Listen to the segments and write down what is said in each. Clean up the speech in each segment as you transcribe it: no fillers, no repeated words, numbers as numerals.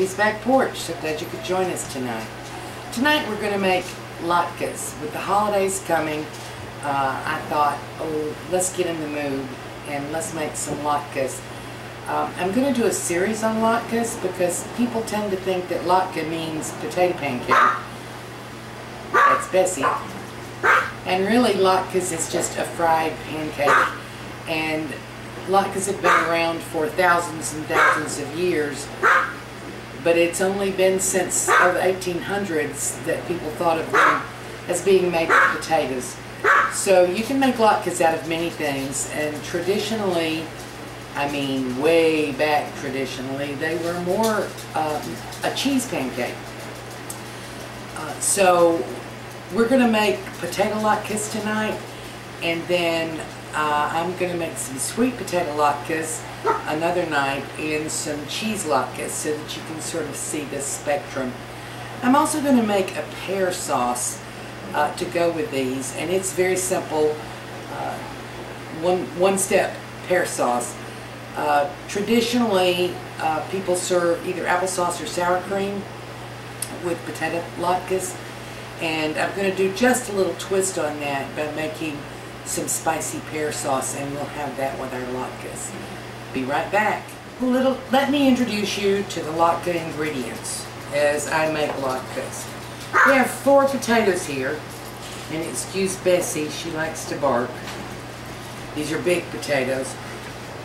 Daddy's back porch. So glad you could join us tonight. Tonight we're going to make latkes. With the holidays coming, I thought, oh, let's get in the mood and let's make some latkes. I'm going to do a series on latkes because people tend to think that latke means potato pancake. That's Bessie. And really latkes is just a fried pancake. And latkes have been around for thousands and thousands of years, but it's only been since the 1800s that people thought of them as being made with potatoes. So you can make latkes out of many things, and traditionally, I mean way back traditionally, they were more a cheese pancake. So we're going to make potato latkes tonight, and then I'm going to make some sweet potato latkes another night and some cheese latkes so that you can sort of see this spectrum. I'm also going to make a pear sauce to go with these, and it's very simple, one-step pear sauce. Traditionally, people serve either applesauce or sour cream with potato latkes, and I'm going to do just a little twist on that by making some spicy pear sauce, and we'll have that with our latkes. Be right back. Let me introduce you to the latke ingredients as I make latkes. We have 4 potatoes here, and excuse Bessie, she likes to bark. These are big potatoes.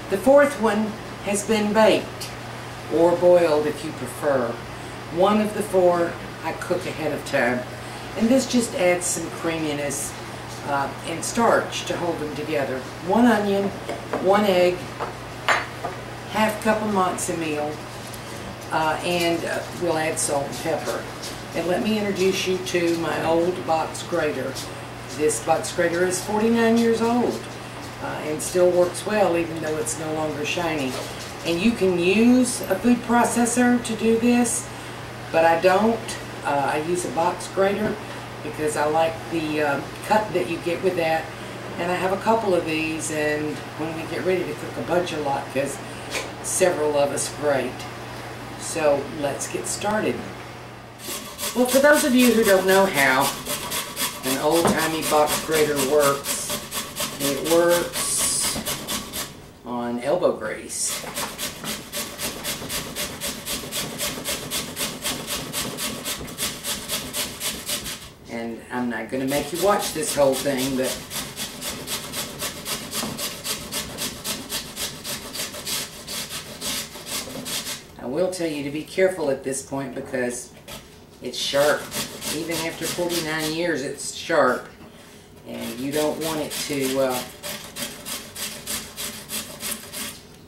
The 4th one has been baked, or boiled if you prefer. 1 of the 4 I cook ahead of time, and this just adds some creaminess and starch to hold them together. 1 onion, 1 egg, ½ cup of matzo meal, and we'll add salt and pepper. And let me introduce you to my old box grater. This box grater is 49 years old and still works well, even though it's no longer shiny. And you can use a food processor to do this, but I don't. I use a box grater because I like the cut that you get with that. And I have a couple of these, and when we get ready to cook a bunch of latkes, several of us grate. So let's get started. Well, for those of you who don't know how an old-timey box grater works, it works on elbow grease. And I'm not going to make you watch this whole thing, but I will tell you to be careful at this point because it's sharp. Even after 49 years, it's sharp. And you don't want it to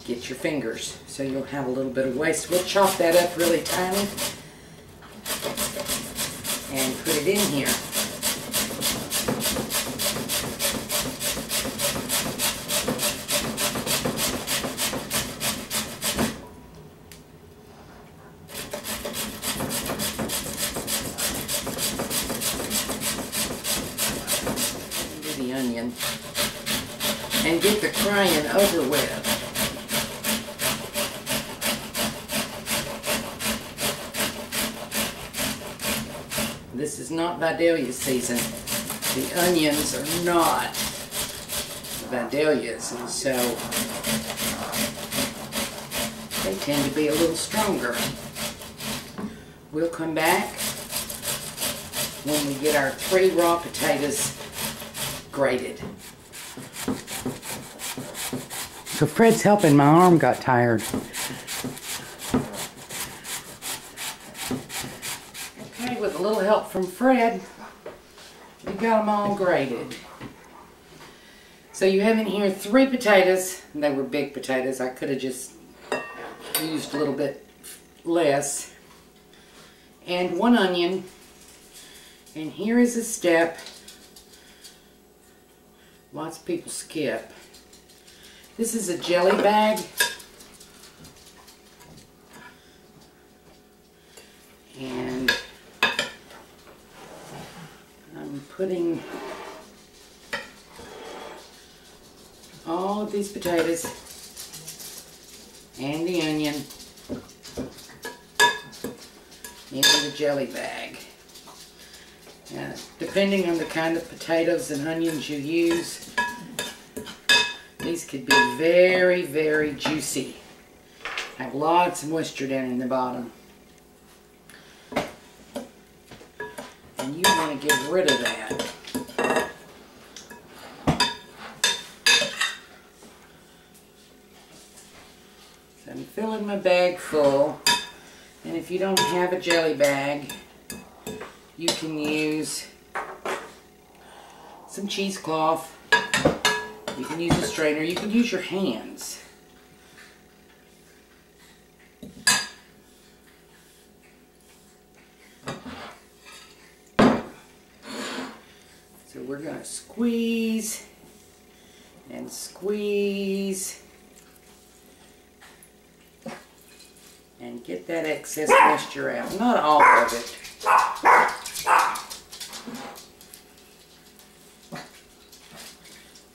get your fingers. So you'll have a little bit of waste. We'll chop that up really tiny and put it in here. Do the onion and get the crying over with. This is not Vidalia season. The onions are not Vidalias, and so they tend to be a little stronger. We'll come back when we get our 3 raw potatoes grated. So Fred's helping. My arm got tired. With a little help from Fred, we got them all grated. So you have in here 3 potatoes. They were big potatoes. I could have just used a little bit less. And 1 onion. And here is a step lots of people skip. This is a jelly bag. And I'm putting all of these potatoes and the onion into the jelly bag. Now, depending on the kind of potatoes and onions you use, these could be very, very juicy. Have lots of moisture down in the bottom. And you want to get rid of that. So I'm filling my bag full. And if you don't have a jelly bag, you can use some cheesecloth. You can use a strainer. You can use your hands. So we're going to squeeze and squeeze and get that excess moisture out. Not all of it.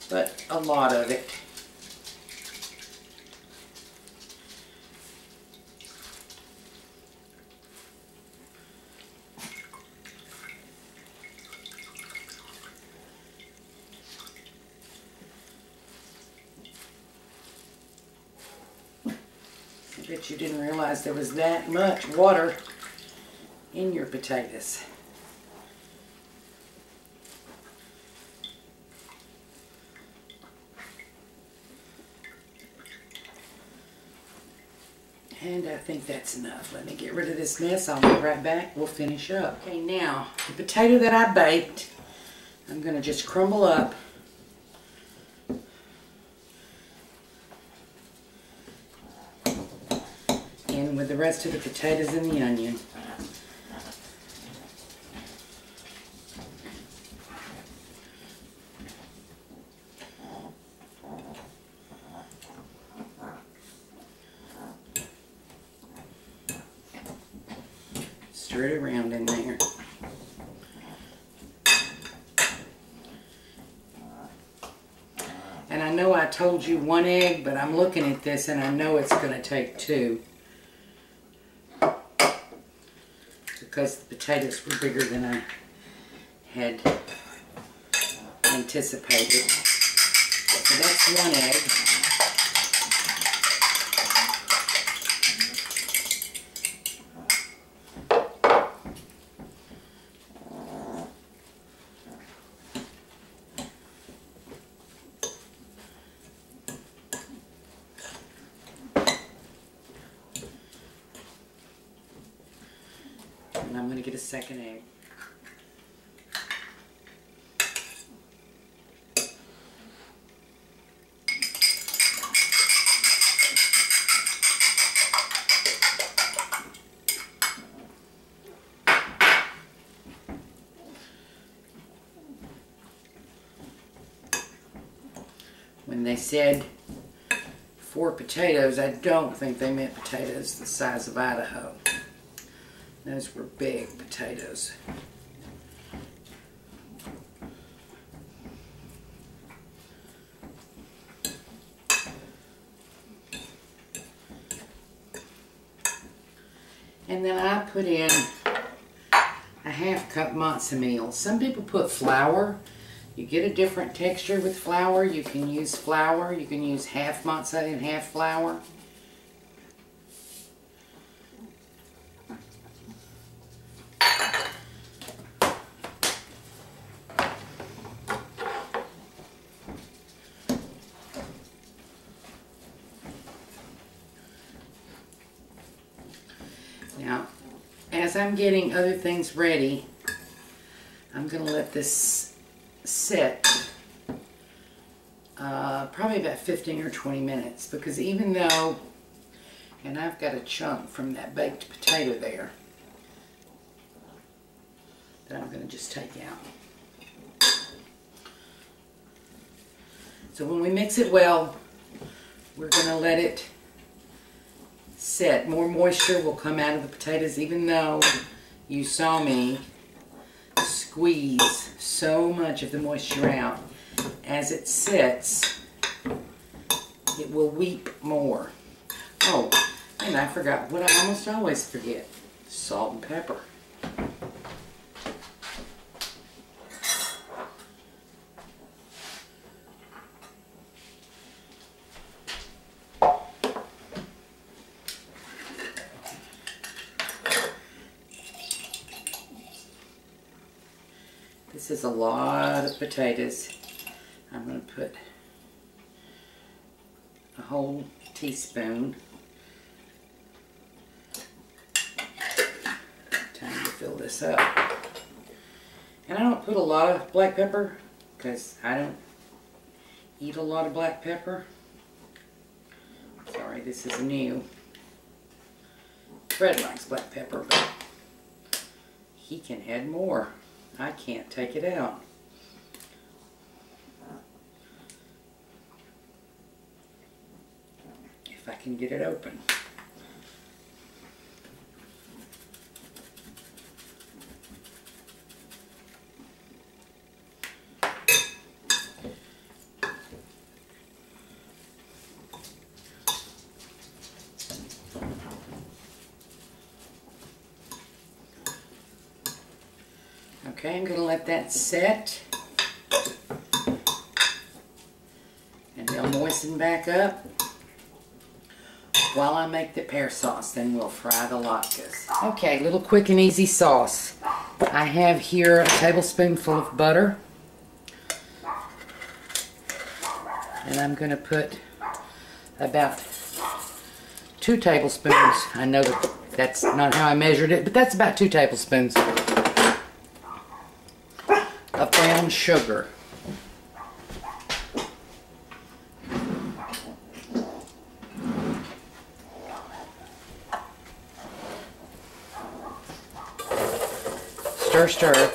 But a lot of it. I bet you didn't realize there was that much water in your potatoes. And I think that's enough. Let me get rid of this mess. I'll be right back. We'll finish up. Okay, now, the potato that I baked, I'm going to just crumble up. In with the rest of the potatoes and the onion. Stir it around in there. And I know I told you 1 egg, but I'm looking at this and I know it's going to take 2. Because the potatoes were bigger than I had anticipated. So that's 1 egg. And I'm going to get a 2nd egg. When they said 4 potatoes, I don't think they meant potatoes the size of Idaho. Those were big potatoes. And then I put in a 1/2 cup matzo meal. Some people put flour. You get a different texture with flour. You can use flour. You can use half matzo and half flour. Now, as I'm getting other things ready, I'm going to let this sit probably about 15 or 20 minutes, because even though, and I've got a chunk from that baked potato there that I'm going to just take out. So when we mix it well, we're going to let it set. More moisture will come out of the potatoes, even though you saw me squeeze so much of the moisture out. As it sets, it will weep more. Oh, and I forgot what I almost always forget. salt and pepper. This is a lot of potatoes. I'm going to put a whole teaspoon. Time to fill this up. And I don't put a lot of black pepper because I don't eat a lot of black pepper. Sorry, this is new. Fred likes black pepper, but he can add more. I can't take it out. If I can get it open. Okay, I'm going to let that set, and they'll moisten back up while I make the pear sauce. Then we'll fry the latkes. Okay, little quick and easy sauce. I have here a tablespoonful of butter, and I'm going to put about 2 tablespoons. I know that that's not how I measured it, but that's about 2 tablespoons of brown sugar. Stir, stir.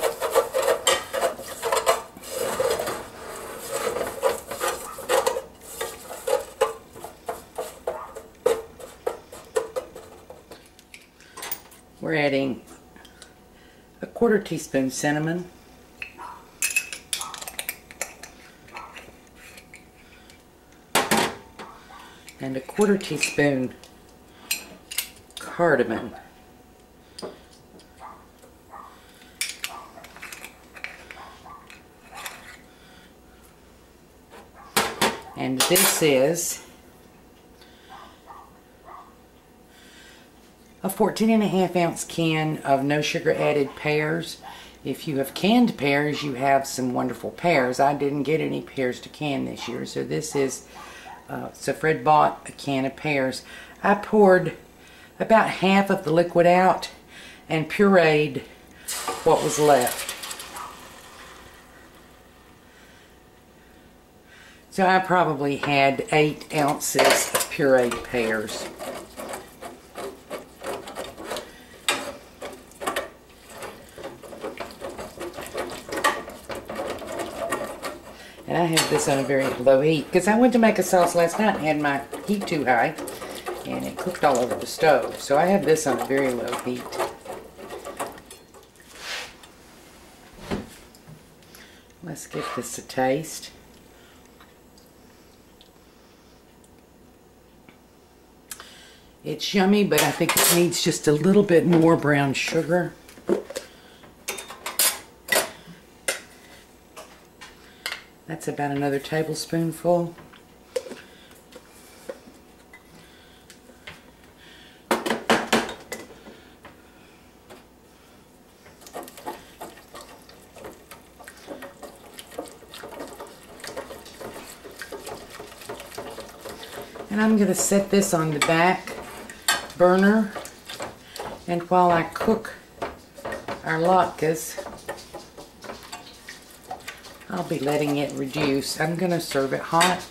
We're adding a 1/4 teaspoon cinnamon, and a 1/4 teaspoon cardamom. And this is a 14.5 ounce can of no sugar added pears. If you have canned pears, you have some wonderful pears. I didn't get any pears to can this year, so this is so Fred bought a can of pears. I poured about half of the liquid out and pureed what was left. So I probably had 8 ounces of pureed pears. And I have this on a very low heat because I went to make a sauce last night and had my heat too high and it cooked all over the stove. So I have this on a very low heat. Let's give this a taste. It's yummy, but I think it needs just a little bit more brown sugar. That's about another tablespoonful. And I'm going to set this on the back burner, and while I cook our latkes, I'll be letting it reduce. I'm going to serve it hot,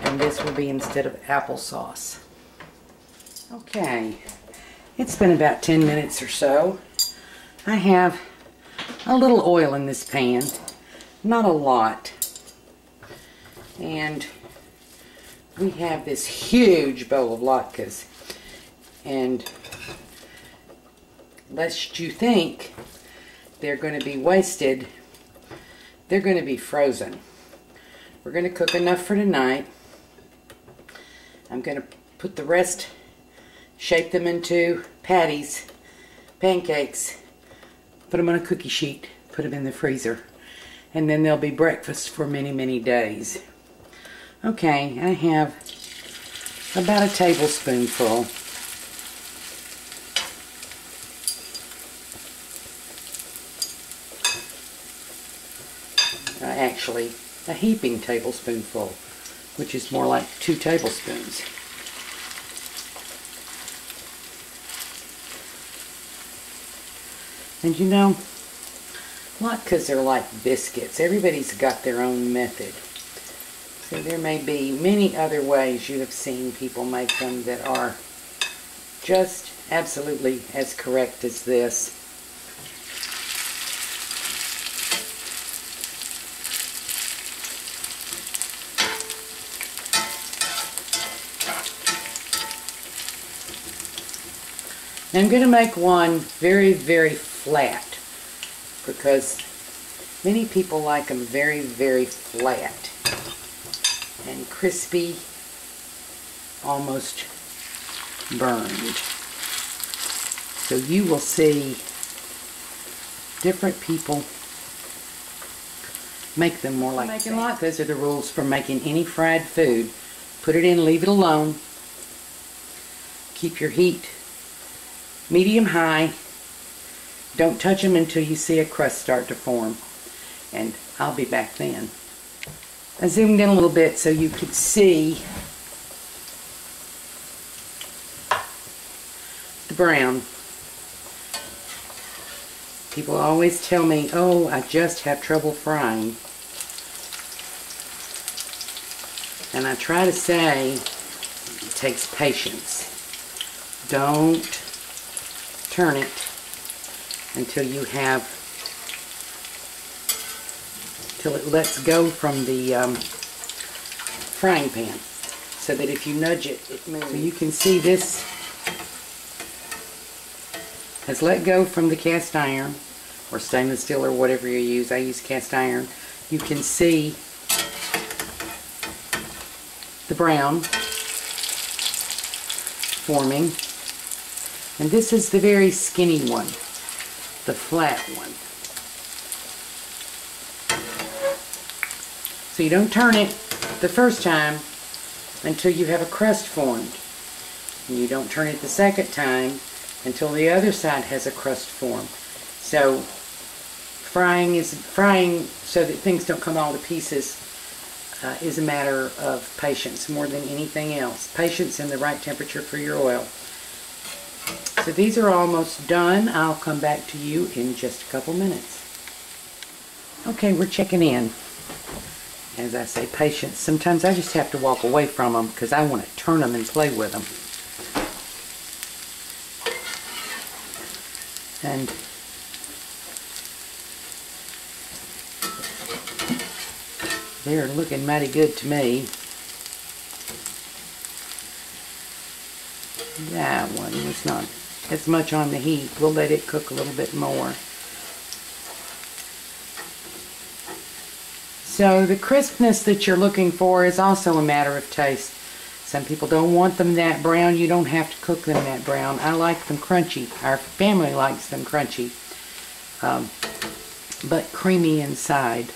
and this will be instead of applesauce. Okay, it's been about 10 minutes or so. I have a little oil in this pan, not a lot, and we have this huge bowl of latkes, and lest you think they're going to be wasted, they're going to be frozen. We're going to cook enough for tonight. I'm going to put the rest, shape them into patties, pancakes, put them on a cookie sheet, put them in the freezer, and then they'll be breakfast for many, many days. Okay, I have about a tablespoonful. Actually, a heaping tablespoonful, which is more like 2 tablespoons. And you know, latkes are like biscuits. Everybody's got their own method. So there may be many other ways you have seen people make them that are just absolutely as correct as this. I'm going to make one very, very flat because many people like them very, very flat and crispy, almost burned. So you will see different people make them more like that. Those are the rules for making any fried food. Put it in, leave it alone. Keep your heat medium high. Don't touch them until you see a crust start to form. And I'll be back then. I zoomed in a little bit so you could see the brown. People always tell me, oh, I just have trouble frying. And I try to say, it takes patience. Don't turn it until you have, till it lets go from the frying pan, so that if you nudge it, it moves. So you can see this has let go from the cast iron, or stainless steel, or whatever you use. I use cast iron. You can see the brown forming. And this is the very skinny one, the flat one. So you don't turn it the first time until you have a crust formed. And you don't turn it the second time until the other side has a crust formed. So frying so that things don't come all to pieces is a matter of patience more than anything else. Patience and the right temperature for your oil. So these are almost done. I'll come back to you in just a couple minutes. Okay, we're checking in. As I say, patience. Sometimes I just have to walk away from them because I want to turn them and play with them. And they're looking mighty good to me. That one was not as much on the heat. We'll let it cook a little bit more. So the crispness that you're looking for is also a matter of taste. Some people don't want them that brown. You don't have to cook them that brown. I like them crunchy. Our family likes them crunchy, but creamy inside.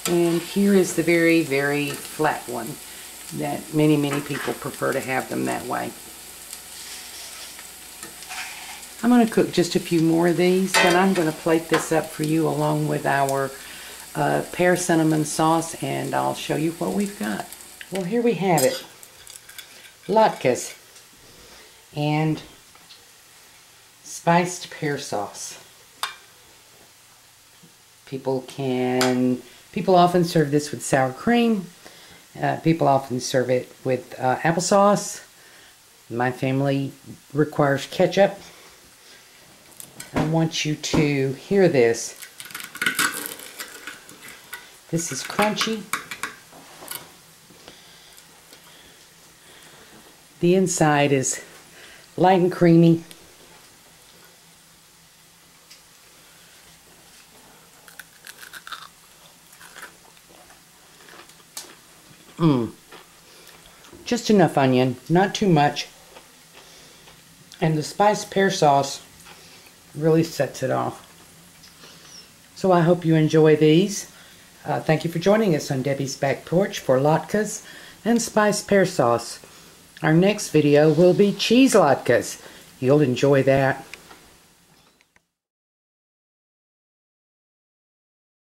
And here is the very, very flat one that many, many people prefer to have them that way. I'm going to cook just a few more of these, then I'm going to plate this up for you along with our pear cinnamon sauce, and I'll show you what we've got. Well, here we have it. Latkes and spiced pear sauce. People often serve this with sour cream. People often serve it with applesauce. My family requires ketchup. I want you to hear this. This is crunchy. The inside is light and creamy. Just enough onion, not too much. And the spiced pear sauce really sets it off. So I hope you enjoy these. Thank you for joining us on Debbie's Back Porch for latkes and spiced pear sauce. Our next video will be cheese latkes. You'll enjoy that.